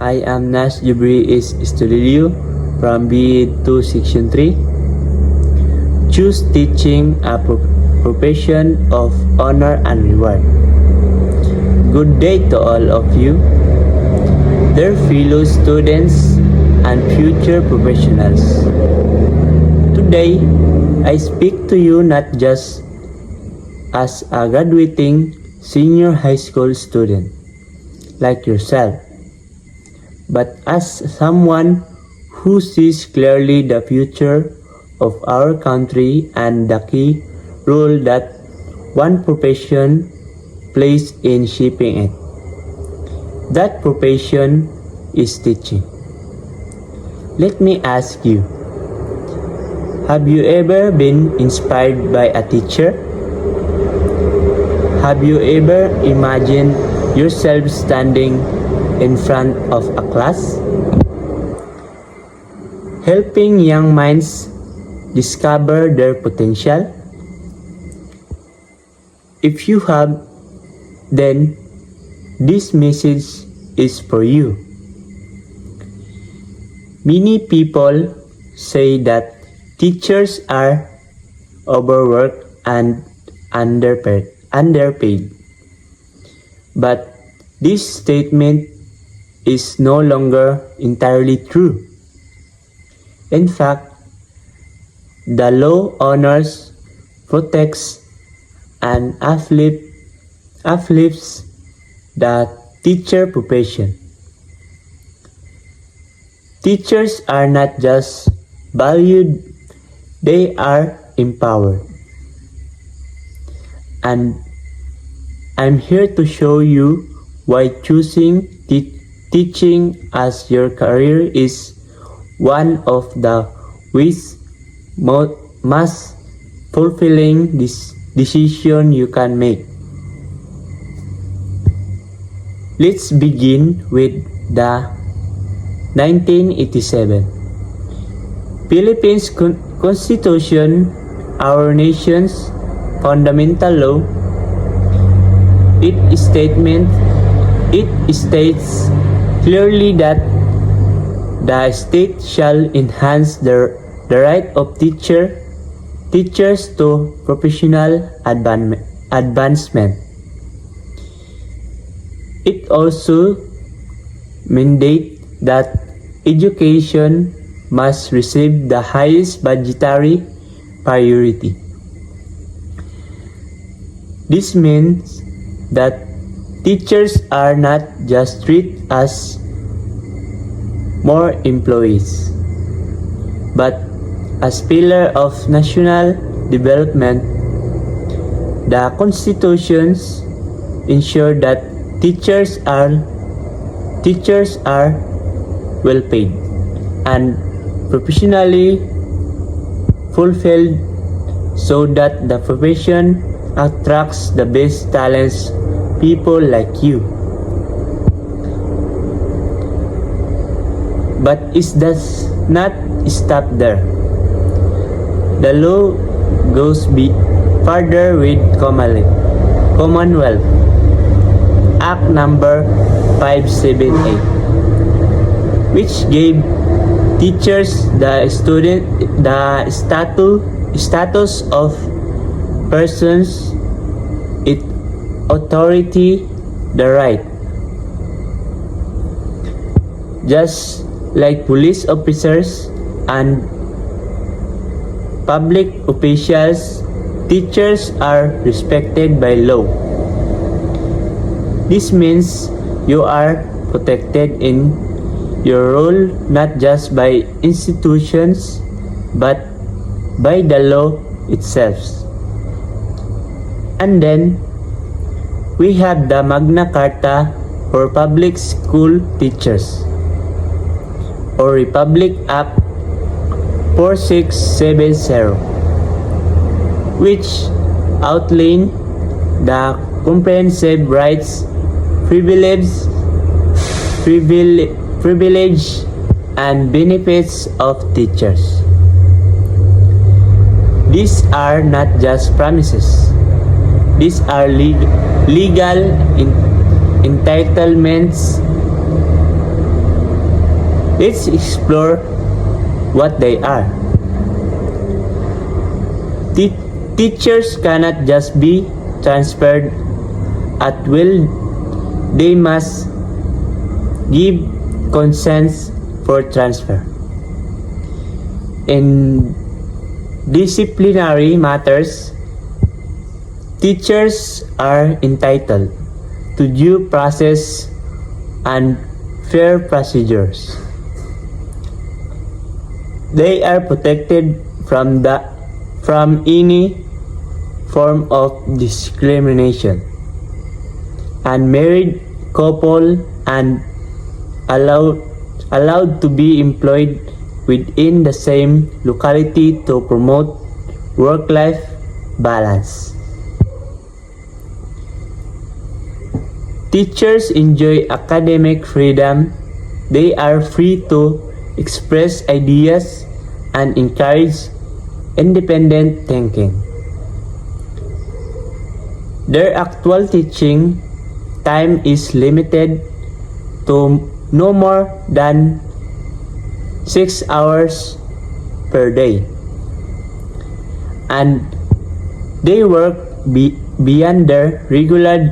I am Nas Jubri Estudilio from BE2 Section 3. Choose teaching a profession of honor and reward. Good day to all of you, dear fellow students and future professionals. Today, I speak to you not just as a graduating senior high school student like yourself, but as someone who sees clearly the future of our country and the key role that one profession plays in shaping it. That profession is teaching. Let me ask you, have you ever been inspired by a teacher? Have you ever imagined yourself standing in front of a class, helping young minds discover their potential? If you have, then this message is for you. Many people say that teachers are overworked and underpaid. But this statement is no longer entirely true. In fact, the law honors, protects, and uplifts the teacher profession. Teachers are not just valued, they are empowered. And I'm here to show you why choosing teaching as your career is one of the most fulfilling decision you can make. Let's begin with the 1987 Philippines Constitution, our nation's fundamental law. It states clearly that the state shall enhance the right of teachers to professional advancement. It also mandates that education must receive the highest budgetary priority. This means that teachers are not just treated as more employees, but as pillar of national development. The constitutions ensure that teachers are well paid and professionally fulfilled so that the profession attracts the best talents, people like you. But it does not stop there. The law goes further with Commonwealth Act number 578, which gave teachers the status of persons with authority, the right, just like police officers and public officials. Teachers are respected by law. This means you are protected in your role not just by institutions but by the law itself. And then we have the Magna Carta for public school teachers, or Republic Act 4670, which outline the comprehensive rights, privilege, and benefits of teachers. These are not just promises. These are legal entitlements Let's explore what they are. Teachers cannot just be transferred at will. They must give consent for transfer. In disciplinary matters, teachers are entitled to due process and fair procedures. They are protected from any form of discrimination. Unmarried couple and allowed to be employed within the same locality to promote work-life balance. Teachers enjoy academic freedom. They are free to express ideas and encourage independent thinking. Their actual teaching time is limited to no more than 6 hours per day, and they work beyond their regular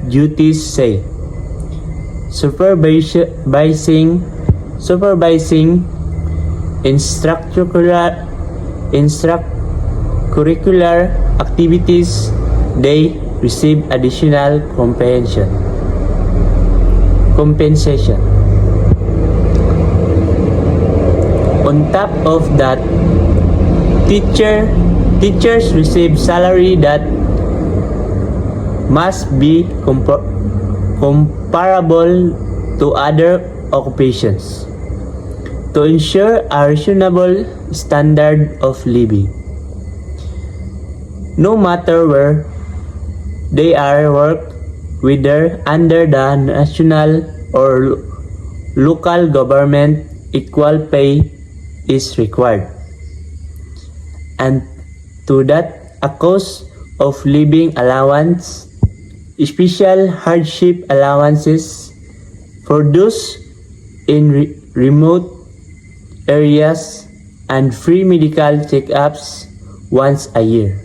duties, say supervising curricular activities. They receive additional compensation. On top of that, teachers receive salary that must be comparable to other occupations to ensure a reasonable standard of living. No matter where they are worked, whether under the national or local government, equal pay is required. And to that, a cost of living allowance, special hardship allowances for those in remote areas, and free medical checkups once a year.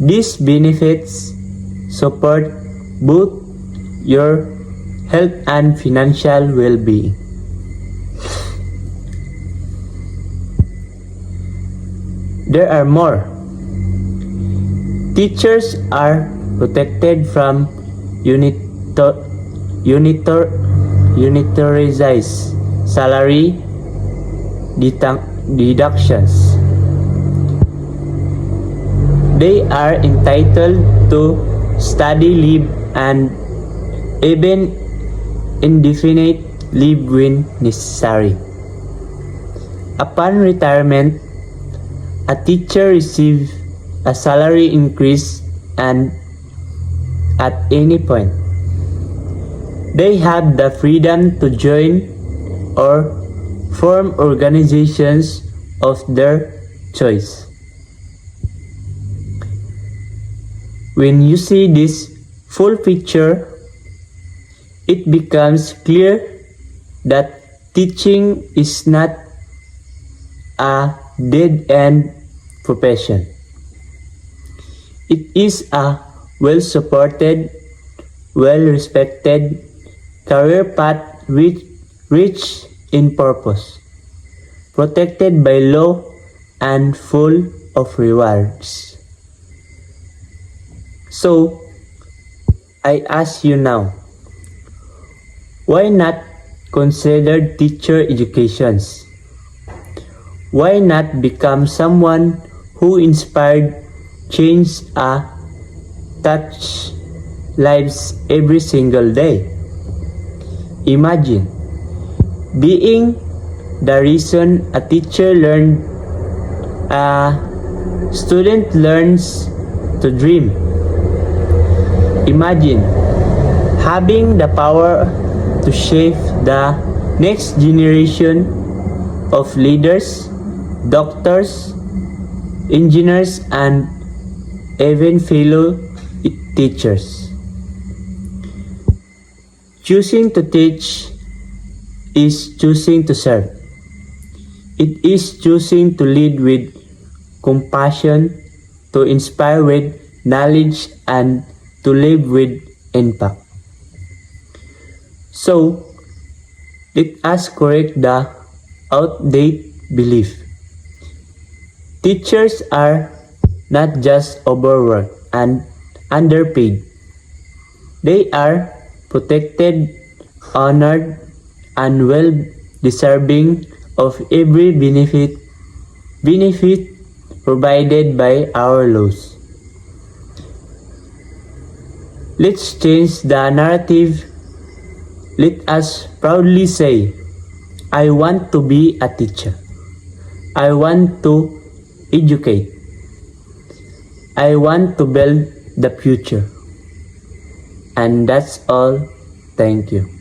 These benefits support both your health and financial well-being. There are more. Teachers are protected from unitarized salary deductions. They are entitled to study leave and even indefinite leave when necessary. Upon retirement, a teacher receives a salary increase and at any point. They have the freedom to join or form organizations of their choice. When you see this full picture, it becomes clear that teaching is not a dead-end profession. It is a well-supported, well-respected career path rich in purpose, protected by law, and full of rewards. So, I ask you now, why not consider teacher educations? Why not become someone who inspired change touch lives every single day? Imagine being the reason a student learns to dream. Imagine having the power to shape the next generation of leaders, doctors, engineers, and even fellow teachers. Choosing to teach is choosing to serve. It is choosing to lead with compassion, to inspire with knowledge, and to live with impact. So, let us correct the outdated belief. Teachers are not just overworked and underpaid. They are protected, honored, and well deserving of every benefit provided by our laws. Let's change the narrative. Let us proudly say, I want to be a teacher. I want to educate. I want to build the future. And that's all. Thank you.